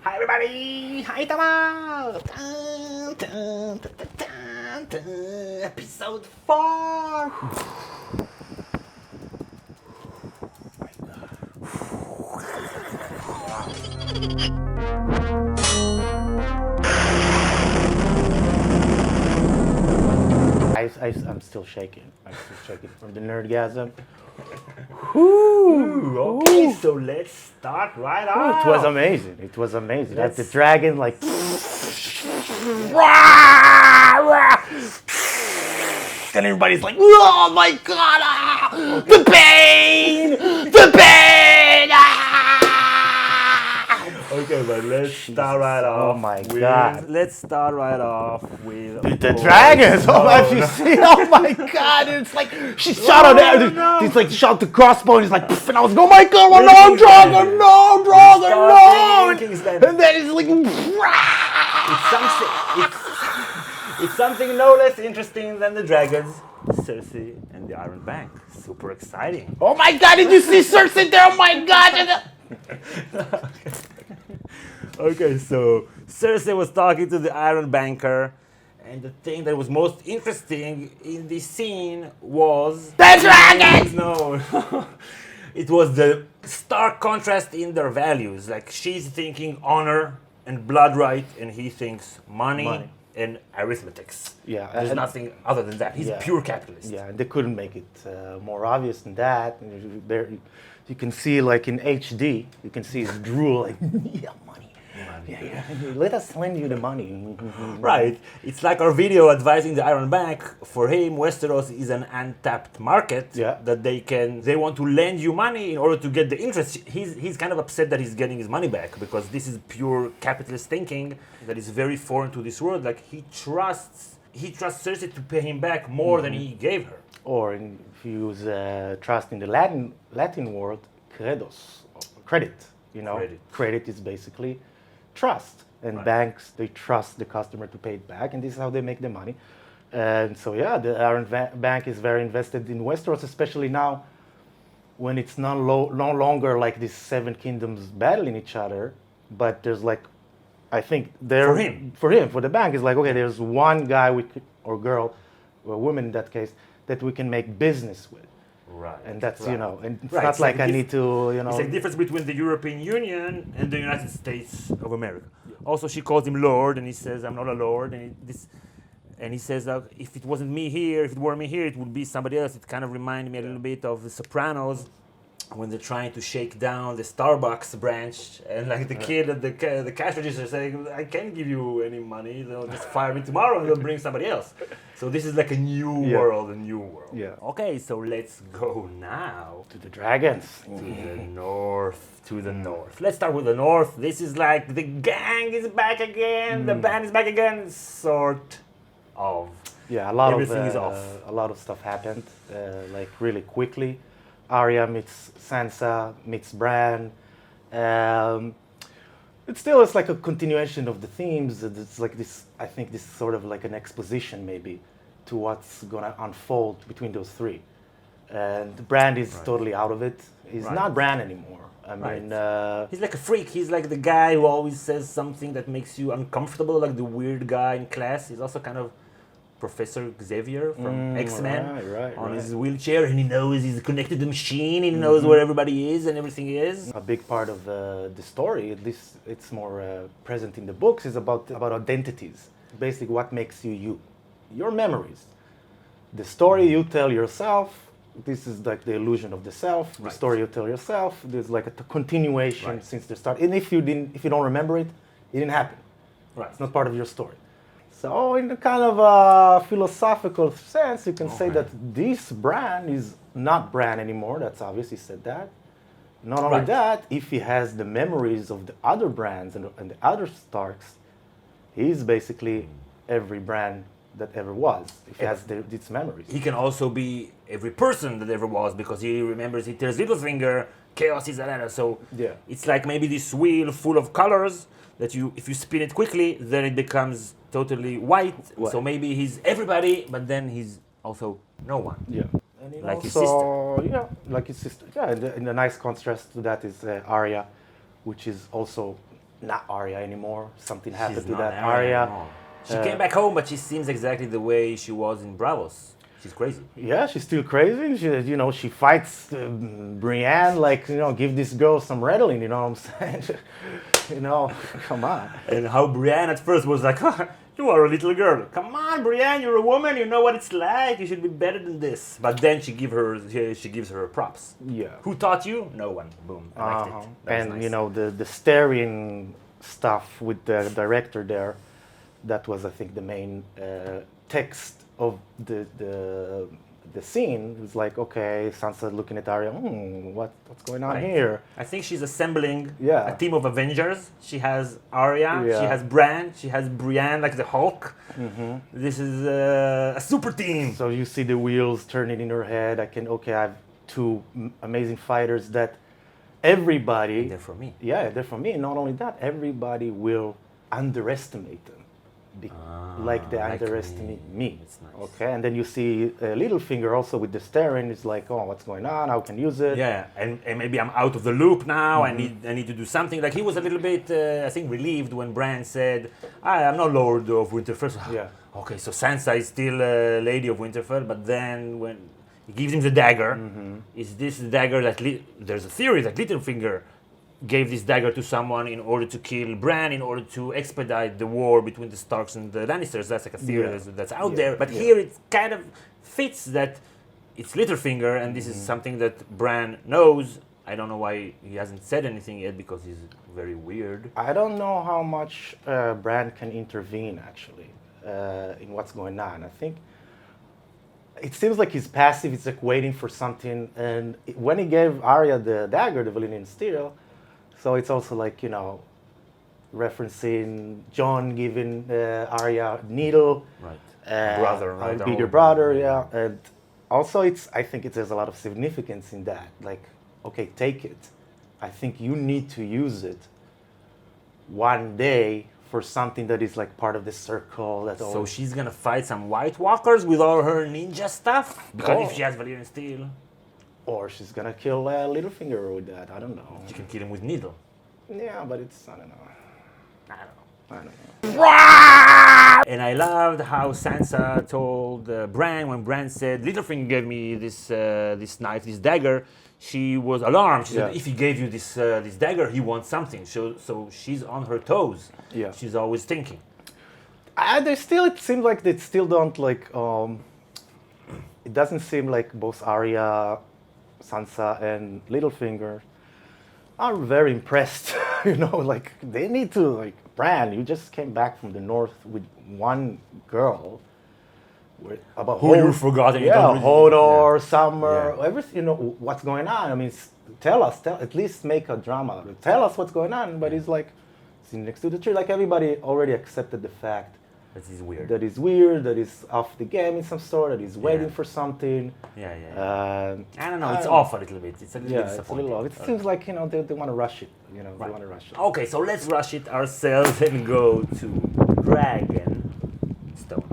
Hi everybody! Hi Tama! Dun, dun, dun, dun, dun, dun. Episode 4! I'm still shaking. I'm still shaking from the nerdgasm. Okay, so let's start right off. It was amazing. It was amazing. Like the Let's- dragon, like. And everybody's like, oh my god! The pain! The pain! Okay, but let's start right Oh off. my with- God. Let's start right off with The dragons! Oh, have you seen? Oh my god! It's like she shot on there. no. He's like shot the crossbow, and he's like, pff, and I was going, oh my god! Oh, no, dragon! No, dragon! No! Kingsland. And then it's like, It's something no less interesting than the dragons, Cersei and the Iron Bank. Super exciting. oh my god! Did you see Cersei there? Oh my god! Okay, so Cersei was talking to the Iron Banker, and the thing that was most interesting in this scene was The dragons! No, it was the stark contrast in their values. Like she's thinking honor and blood right, and he thinks money. And arithmetics. Yeah, There's and- nothing other than that. He's Yeah. a pure capitalist. Yeah, and they couldn't make it more obvious than that. And there, you can see, like in HD, you can see his drool, like, yeah, money. Yeah. Let us lend you the money. Right. It's like our video advising the Iron Bank. For him, Westeros is an untapped market Yeah. that they want to lend you money in order to get the interest. He's kind of upset that he's getting his money back because this is pure capitalist thinking that is very foreign to this world. Like he trusts Cersei to pay him back more than he gave her. Or if you use trust in the Latin word, credos, credit. You know, Credit. is basically trust. And Right. banks, they trust the customer to pay it back, and this is how they make the money. And so, yeah, the Iron Bank is very invested in Westeros, especially now when it's no longer like these seven kingdoms battling each other, but there's like, I think For him. for the bank, it's like, okay, there's one guy or girl, or woman in that case, that we can make business with. Right. And that's, right. you know, and it's Right, not it's like like I this- need to, you know. It's the difference between the European Union and the United States of America. Also, she calls him Lord, and he says, "I'm not a Lord." And he says that if it wasn't me here, if it were me here, it would be somebody else. It kind of reminded me a little bit of The Sopranos, when they're trying to shake down the Starbucks branch, and like the kid at the cash register saying, "I can't give you any money. They'll just fire me tomorrow, and they'll bring somebody else." So this is like a new Yeah. world, a new world. Yeah. Okay, so let's go now To the dragons. to the north. To the north. Let's start with the north. This is like the gang is back again. The band is back again. Sort of. Yeah, Everything is off. a lot of stuff happened, like really quickly. Arya meets Sansa, meets Bran. It still is like a continuation of the themes. It's like this, I think this is sort of like an exposition maybe to what's gonna unfold between those three. And Bran is totally out of it. He's Right. not Bran anymore. I Right. mean, He's like a freak. He's like the guy who always says something that makes you uncomfortable, like the weird guy in class. He's also kind of Professor Xavier from X-Men right, on right. his wheelchair, and he knows he's connected to the machine. He knows where everybody is and everything is. a big part of the story, at least it's more present in the books, is about identities. Basically, what makes you, your memories, the story you tell yourself. This is like the illusion of the self. The Right. story you tell yourself. There's like a continuation Right. since the start. And if you don't remember it, it didn't happen. Right. It's not part of your story. So, in a kind of a philosophical sense, you can say Okay. that this Bran is not Bran anymore. That's obvious. He said that. Not only Right. that, if he has the memories of the other Brans and the other Starks, he's basically every Bran that ever was. If he has its memories. He can also be every person that ever was because he remembers he tells Littlefinger, chaos is a ladder. So Yeah. it's like maybe this wheel full of colors that if you spin it quickly, then it becomes totally white. White. So maybe he's everybody, but then he's also no one. Yeah. And Like his Yeah, like his sister. Yeah, and a nice contrast to that is Arya, which is also not Arya anymore. Something happened She's to not that Arya Arya. anymore. She came back home, but she seems exactly the way she was in Bravos. She's crazy. Yeah, she's still crazy. She fights Brienne like, give this girl some Ritalin. You know what I'm saying? Come on. And how Brienne at first was like, you are a little girl. Come on, Brienne, you're a woman. You know what it's like. You should be better than this. But then she gives her props. Yeah. Who taught you? No one. Boom. I liked it. That was And nice. the staring stuff with the director there, that was I think the main text of the scene. It was like, okay, Sansa looking at Arya, what's going on Right. here? I think she's assembling Yeah. a team of Avengers. She has Arya, Yeah. she has Bran, she has Brienne like the Hulk. This is a super team. So you see the wheels turning in her head. I have two amazing fighters that everybody, They're for me. yeah, they're for me. Not only that, everybody will underestimate them, like they like underestimate me. It's nice. Okay, and then you see Littlefinger also with the staring. It's like, oh, what's going on? How can use it? Yeah, and maybe I'm out of the loop now. I need to do something. Like he was a little bit, I think, relieved when Bran said, I'm not Lord of Winterfell. So, Yeah. Okay, so Sansa is still Lady of Winterfell, but then when he gives him the dagger, is this the dagger that there's a theory that Littlefinger gave this dagger to someone in order to kill Bran, in order to expedite the war between the Starks and the Lannisters. That's like a theory Yeah. that's out Yeah. there. But Yeah. here it kind of fits that it's Littlefinger, and this is something that Bran knows. I don't know why he hasn't said anything yet, because he's very weird. I don't know how much Bran can intervene actually in what's going on. I think it seems like he's passive. He's like waiting for something. And when he gave Arya the dagger, the Valyrian steel, so it's also like referencing Jon giving Arya needle. Right. Uh, Brother, a right? bigger brother, yeah. And also, I think there's a lot of significance in that. Like, okay, take it. I think you need to use it one day for something that is like part of the circle. So she's gonna fight some White Walkers with all her ninja stuff? Because if she has Valyrian steel, or she's gonna kill Littlefinger with that. I don't know. she can kill him with needle. Yeah, but it's I don't know. I don't know. I don't know. And I loved how Sansa told Bran, when Bran said, Littlefinger gave me this knife, this dagger, she was alarmed. She said, Yeah. if he gave you this dagger, he wants something. So she's on her toes. Yeah. She's always thinking. It seems like they still don't like. It doesn't seem like both Arya, Sansa, and Littlefinger are very impressed. Like they need to like. Bran, you just came back from the north with one girl. About Who you forgot and you don't really- Hodor, Summer, Yeah. everything. What's going on? I mean, tell us. At least make a drama. Tell us what's going on. But he's like sitting next to the tree. Like everybody already accepted the fact That is weird. that he's weird, that he's off the game in some sort, that he's waiting Yeah. for something. Yeah. I don't know. It's I- off a little bit. It's a little bit Yeah, it's a disappointing. little off. It seems like they want to rush it. They Right. want to rush it. Okay, so let's rush it ourselves and go to Dragonstone.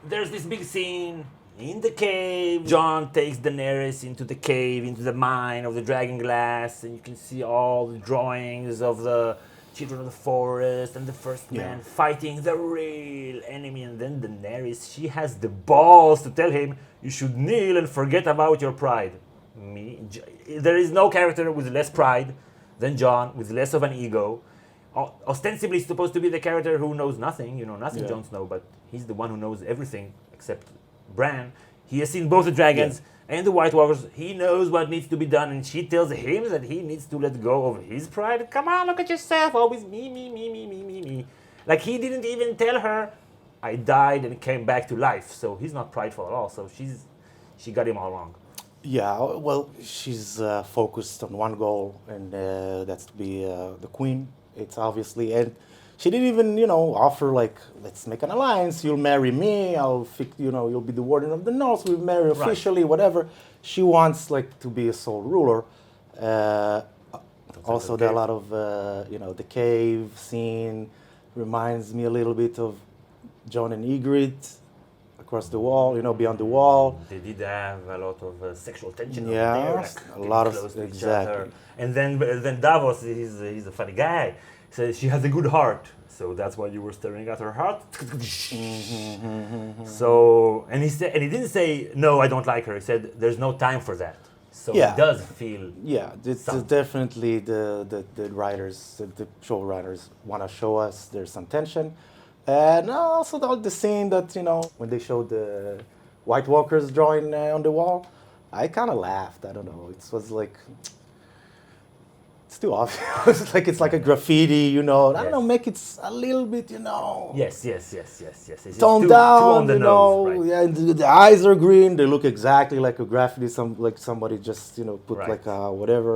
There's this big scene in the cave. Jon takes Daenerys into the cave, into the mine of the dragon glass, and you can see all the drawings of the children of the forest and the first man fighting the real enemy. And then Daenerys, she has the balls to tell him, you should kneel and forget about your pride. There is no character with less pride than Jon, with less of an ego. Ostensibly supposed to be the character who knows nothing, nothing Yeah. Jon Snow, but he's the one who knows everything except Bran. He has seen both the dragons and the White Walkers. He knows what needs to be done, and she tells him that he needs to let go of his pride. Come on, look at yourself, always me. Like he didn't even tell her, I died and came back to life. So he's not prideful at all. So she got him all wrong. Yeah, well, she's focused on one goal, and that's to be the queen. It's obviously, and she didn't even, offer like, let's make an alliance. You'll marry me. You'll be the warden of the North. We'll marry officially, whatever. She wants like to be a sole ruler. Also, there are a lot of, the cave scene reminds me a little bit of Jon and Ygritte. across the wall, beyond the wall. They did have a lot of sexual tension over Yeah, there, a getting lot of- close to each exactly. other. And then Davos, he's a funny guy. Says she has a good heart, so that's why you were staring at her heart. So and he didn't say no, I don't like her. He said there's no time for that. So Yeah. he does feel Yeah, it's Some- definitely the writers, the showrunners want to show us there's some tension. And also the scene that, when they showed the White Walkers drawing on the wall, I kind of laughed. I don't know. It was like, it's too obvious. it's like a graffiti, I don't know, Yes. make it a little bit, yes. It's toned too down, on the nose, right? Yeah, and the eyes are green. They look exactly like a graffiti. Like somebody just, put Right. like whatever,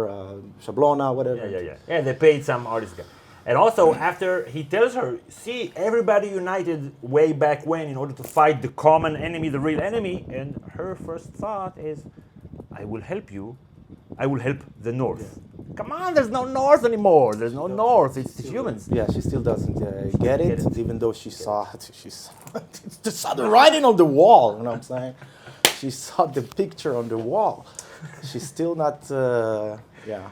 shablona, whatever. Yeah, they paid some artist guy. And also, after he tells her, see, everybody united way back when in order to fight the common enemy, the real enemy. And her first thought is, I will help you. I will help the North. Come on, there's no North anymore. There's no North. It's the humans. Yeah, she still doesn't get it, Get it. even though she saw the writing on the wall. You know what I'm saying? She saw the picture on the wall. She's still not. Yeah.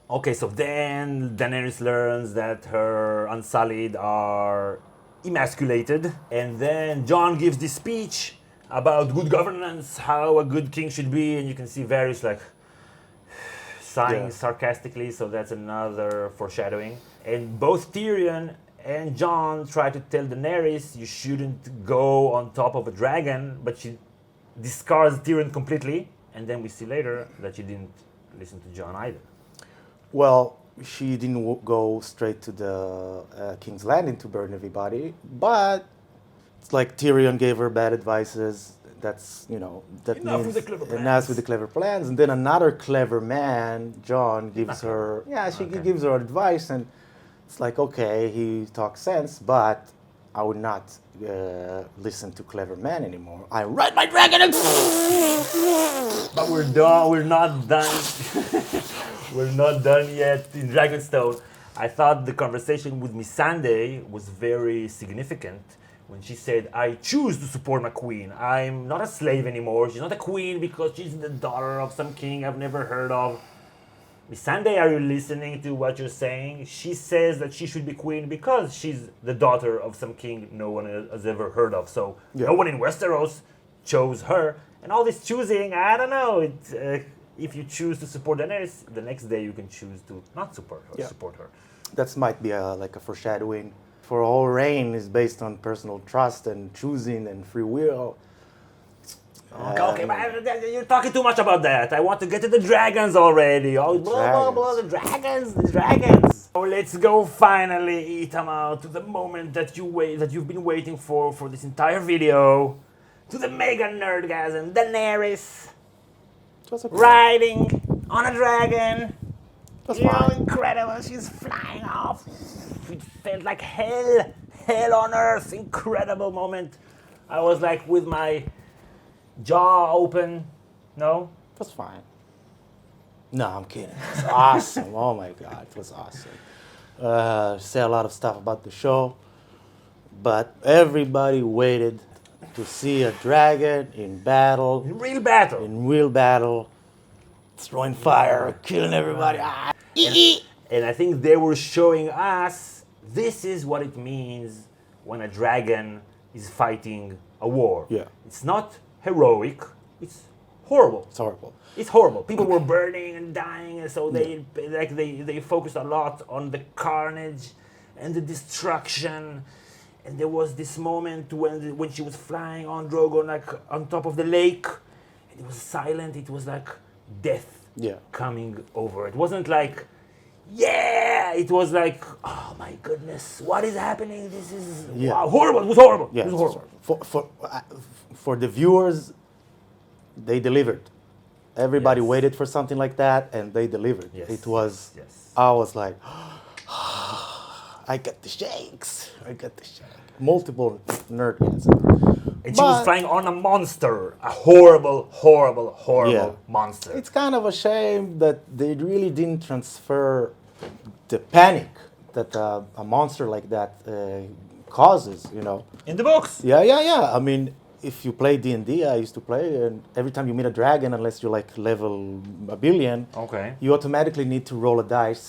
Okay, so then Daenerys learns that her Unsullied are emasculated. And then Jon gives this speech about good governance, how a good king should be. And you can see Varys like sighing Yeah. sarcastically, so that's another foreshadowing. And both Tyrion and Jon try to tell Daenerys you shouldn't go on top of a dragon, but she discards Tyrion completely. And then we see later that she didn't listen to Jon either. Well, she didn't go straight to the King's Landing to burn everybody, but it's like Tyrion gave her bad advices. That's that Enough means with the clever enough plans. with the clever plans, and then another clever man, Jon, gives her Okay. gives her advice, and it's like okay, he talks sense, but I would not listen to clever men anymore. I ride my dragon and But we're done. We're not done. We're not done yet in Dragonstone. I thought the conversation with Missandei was very significant when she said, I choose to support my queen. I'm not a slave anymore. She's not a queen because she's the daughter of some king I've never heard of. Missandei, are you listening to what you're saying? She says that she should be queen because she's the daughter of some king no one has ever heard of. So Yeah. no one in Westeros chose her. And all this choosing, I don't know. If you choose to support Daenerys, the next day you can choose to not support her. Yeah. Support her. that might be like a foreshadowing. For all reign is based on personal trust and choosing and free will. Okay, but you're talking too much about that. I want to get to the dragons already. Oh, blah, blah, blah, the dragons. So let's go finally, Itamar, to the moment that you've been waiting for this entire video. To the mega nerdgasm, Daenerys It was okay. riding on a dragon. That's You know, fine. incredible. She's flying off. It felt like hell on earth. Incredible moment. I was like with my jaw open. No? It was fine. No, I'm kidding. It was awesome. Oh my God, it was awesome. Say a lot of stuff about the show, but everybody waited to see a dragon in battle, In real battle. in real battle, throwing fire, killing everybody. Ah, And I think they were showing us this is what it means when a dragon is fighting a war. Yeah. It's not heroic, it's horrible. It's horrible. It's horrible. People were burning and dying, and so they focused a lot on the carnage and the destruction. And there was this moment when she was flying on Drogon, like on top of the lake, and it was silent. It was like death Yeah. coming over. It wasn't like, yeah. It was like, oh my goodness, what is happening? This is Yeah. wow, horrible. It was horrible. Yeah, It was horrible. for the viewers, they delivered. Everybody Yes. waited for something like that, and they delivered. Yes. It was. Yes. I was like, I got the shakes. I got the shakes. Multiple nerdgasm. And she was flying on a monster, a horrible Yeah. monster. It's kind of a shame that they really didn't transfer the panic that a monster like that causes. In the books. Yeah. I mean, if you play D&D, I used to play, and every time you meet a dragon, unless you're like level a billion, Okay. you automatically need to roll a dice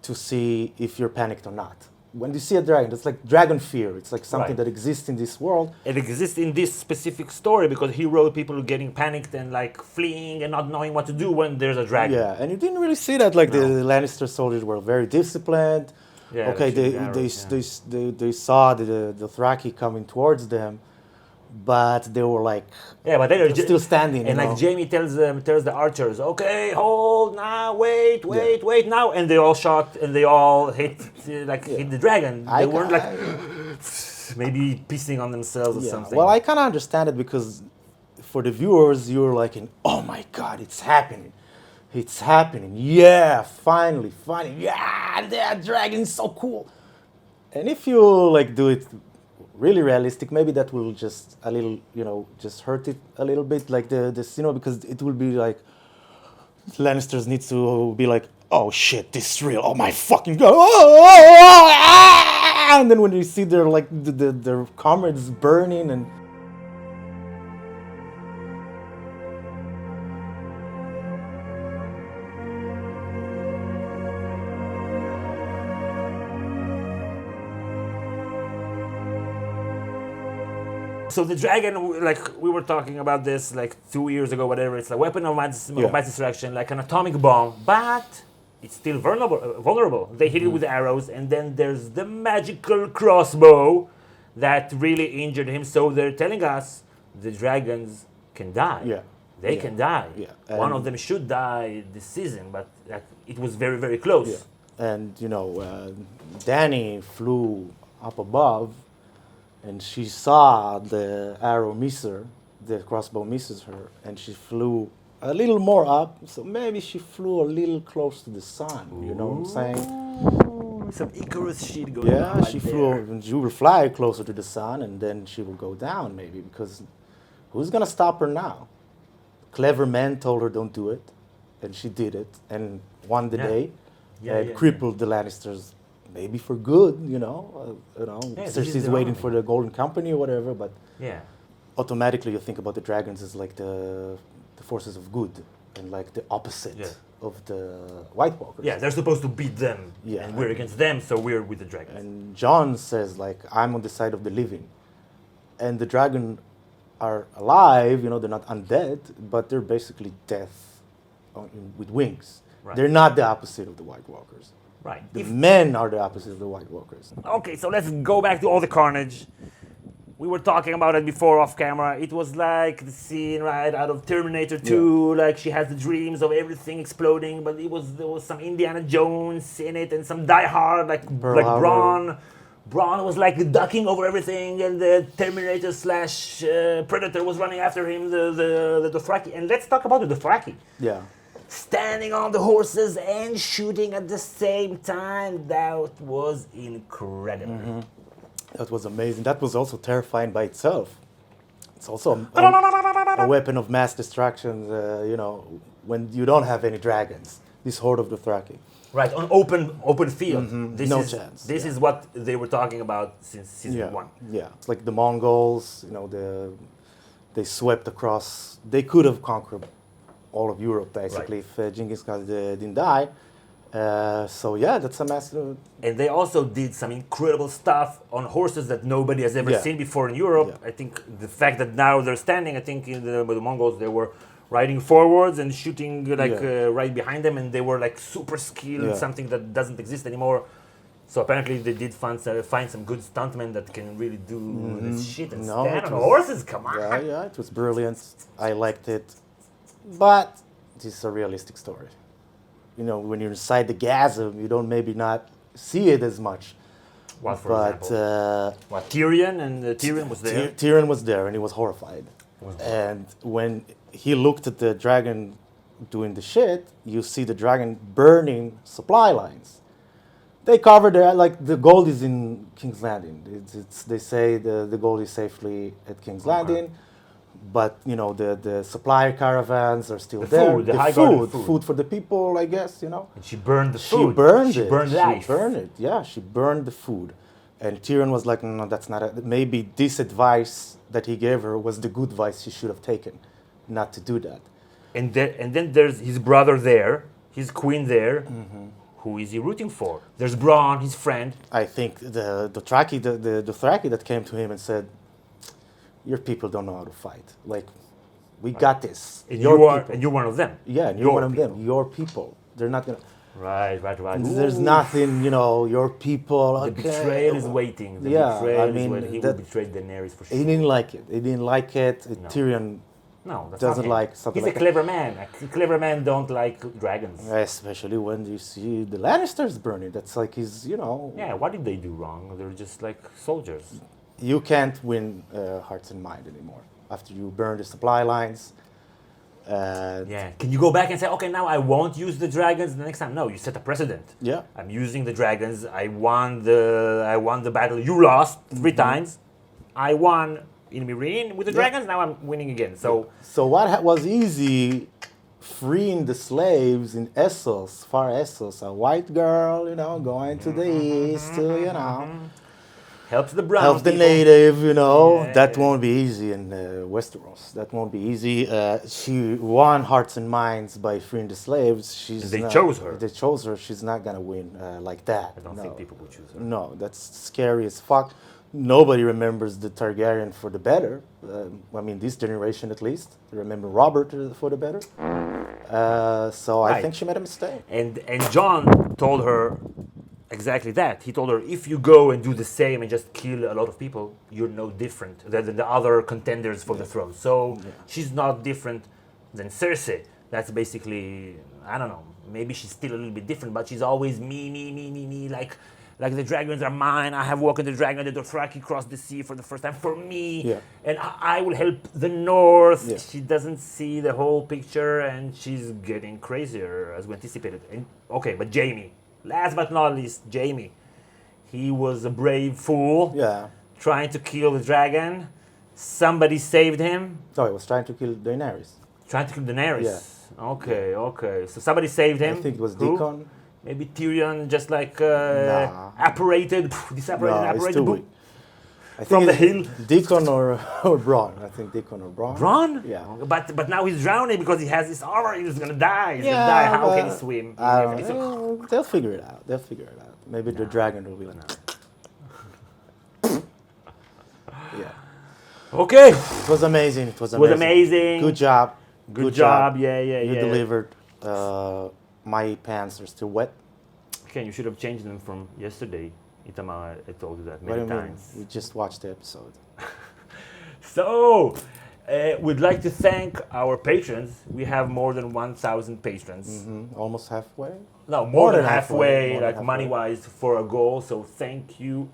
to see if you're panicked or not. When you see a dragon, it's like dragon fear. It's like something Right. that exists in this world. It exists in this specific story because he wrote people getting panicked and like fleeing and not knowing what to do when there's a dragon. Yeah, and you didn't really see that. Like No. the Lannister soldiers were very disciplined. Yeah, Okay, shooting they, arrows, yeah. they saw the Dothraki coming towards them, but they were like Yeah, but they're still standing. And you like know? Jamie tells the archers, okay, hold now, wait now, and they all shot and they all hit hit the dragon. They weren't like maybe pissing on themselves or Yeah. something. Well, I kind of understand it because for the viewers, you're like, oh my God, it's happening. It's happening. Yeah, finally. Yeah, that dragon is so cool. And if you like do it really realistic, maybe that will just a little, just hurt it a little bit, like this, because it will be like Lannisters need to be like, oh shit, this is real. Oh my fucking god. And then when you see their like their comrades burning and So the dragon, like we were talking about this like 2 years ago, whatever. It's a weapon of mass destruction, like an atomic bomb, but it's still vulnerable. They hit it with arrows, and then there's the magical crossbow that really injured him. So they're telling us the dragons can die. Yeah. They Yeah. can die. Yeah. One of And- them should die this season, but like, it was very, very close. yeah. And Dany flew up above, and she saw the arrow miss her, the crossbow misses her, and she flew a little more up. So maybe she flew a little close to the sun. You know what I'm saying? Ooh, some Icarus shit going on. Yeah, right she there. flew. And she will fly closer to the sun, and then she will go down maybe because who's gonna stop her now? Clever men told her don't do it, and she did it and won the Yeah. day, Yeah, and yeah, crippled the Lannisters, maybe for good. Yeah, this is Cersei's their waiting army. for the Golden Company or whatever, but Yeah. automatically you think about the dragons as like the forces of good and like the opposite Yeah. of the White Walkers. Yeah, they're supposed to beat them, Yeah. and we're against them, so we're with the dragons. And Jon says like I'm on the side of the living, and the dragon are alive. They're not undead, but they're basically death with wings. Right. They're not the opposite of the White Walkers. Right. The men are the opposite of the White Walkers. Okay, so let's go back to all the carnage. We were talking about it before off camera. It was like the scene right out of Terminator 2. Like she has the dreams of everything exploding, but there was some Indiana Jones in it and some Die Hard like Pearl Harbor. Braun. Braun was like ducking over everything, and the Terminator slash Predator was running after him. The Dothraki, and let's talk about the Dothraki. Yeah. Standing on the horses and shooting at the same time. That was incredible. Mm-hmm. That was amazing. That was also terrifying by itself. It's also a weapon of mass destruction, when you don't have any dragons. This horde of Dothraki. Right, on open field. This No is, chance, This yeah. is what they were talking about since season 1. Yeah. It's like the Mongols, they swept across. They could have conquered all of Europe, basically, if Genghis Khan didn't die. So, yeah, that's a massive... And they also did some incredible stuff on horses that nobody has ever Yeah. seen before in Europe. Yeah. I think the fact that now they're standing, I think in the Mongols, they were riding forwards and shooting right behind them, and they were like super skilled, Yeah. something that doesn't exist anymore. So apparently they did find some good stuntmen that can really do this shit and No, stand it on was- horses. Come on. Yeah, it was brilliant. I liked it. But this is a realistic story. When you're inside the chasm, you don't maybe not see it as much. What, for But example? What, Tyrion? And Tyrion was there? Tyrion was there, and he was horrified. And when he looked at the dragon doing the shit, you see the dragon burning supply lines. They covered it, like the gold is in King's Landing. They say the gold is safely at King's Landing, but the supply caravans are still there. Food, the high-guarded food for the people, I guess. And she burned the She food. burned She it. burned life. She burned it. Yeah, she burned the food. And Tyrion was like, no, that's not it. Maybe this advice that he gave her was the good advice she should have taken, not to do that. And then there's his brother there, his queen there. Who is he rooting for? There's Bronn, his friend. I think the Dothraki that came to him and said, your people don't know how to fight. Like, we got this. And Your people. and you're one of them. Yeah, and you're Your one of them. people. Your people. They're not gonna. Right. There's Ooh. nothing, your people. The Okay. betrayal is waiting. The Yeah, betrayal I mean, is when he will betray Daenerys for sure. He didn't like it. He didn't like it. No. Tyrion No, that's doesn't not him. like something He's like a clever man. Clever men don't like dragons. especially when you see the Lannisters burning. That's like Yeah, what did they do wrong? They're just like soldiers. you can't win hearts and mind anymore after you burn the supply lines. Yeah. Can you go back and say, okay, now I won't use the dragons the next time? No, you set a precedent. Yeah. I'm using the dragons. I won the battle. You lost 3 times. I won in Meereen with the dragons. Now I'm winning again. So what was easy, freeing the slaves in Essos, far Essos, a white girl, going to the east, helps the brown help the people. native, Yeah. that won't be easy in Westeros. That won't be easy. She won hearts and minds by freeing the slaves. They chose her. They chose her. She's not gonna win like that. I don't think people would choose her. No, that's scary as fuck. Nobody remembers the Targaryen for the better. This generation at least. They remember Robert for the better. So I Right. think she made a mistake. And John told her exactly that. He told her, if you go and do the same and just kill a lot of people, you're no different than the other contenders for the throne. So she's not different than Cersei. That's basically, I don't know, maybe she's still a little bit different, but she's always me, like the dragons are mine. I have walked the dragon, the Dothraki crossed the sea for the first time for me, Yeah. and I will help the North. Yeah. She doesn't see the whole picture, and she's getting crazier as we anticipated. And, okay, but Jaime, last but not least, Jaime, he was a brave fool, Yeah. trying to kill the dragon. Somebody saved him, So he was trying to kill Daenerys. trying to kill Daenerys. Yeah. Okay. So somebody saved him. I think it was Who? Deacon. Maybe Tyrion just like Nah. apparated, No, it's apparated, too boop. weak. I think From the it's hill. Deacon or Braun. I think Deacon or Braun. Braun? Yeah. But now he's drowning because he has this armor. He's gonna die. He's Yeah, gonna die. How but can he swim? I don't He's know. They'll figure it out. Maybe the dragon will be like. Yeah. Okay. It was amazing. It was amazing. Good job. Good job. Yeah. You yeah. delivered. My pants are still wet. Ken, you should have changed them from yesterday. Itamar, I told you that What do many you mean? times. We just watched the episode. So, we'd like to thank our patrons. We have more than 1,000 patrons. Almost halfway. No, more than than halfway, halfway, more than like halfway. money-wise, for a goal. So thank you,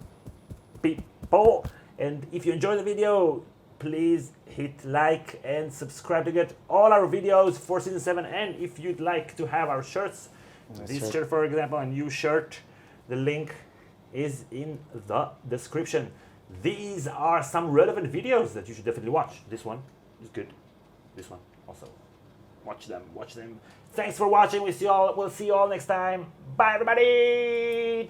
people. And if you enjoy the video, please hit like and subscribe to get all our videos for season 7. And if you'd like to have our shirts, this shirt, for example, a new shirt, the link is in the description. These are some relevant videos that you should definitely watch. This one is good. This one also. Watch them. Thanks for watching. We'll see you all next time. Bye, everybody.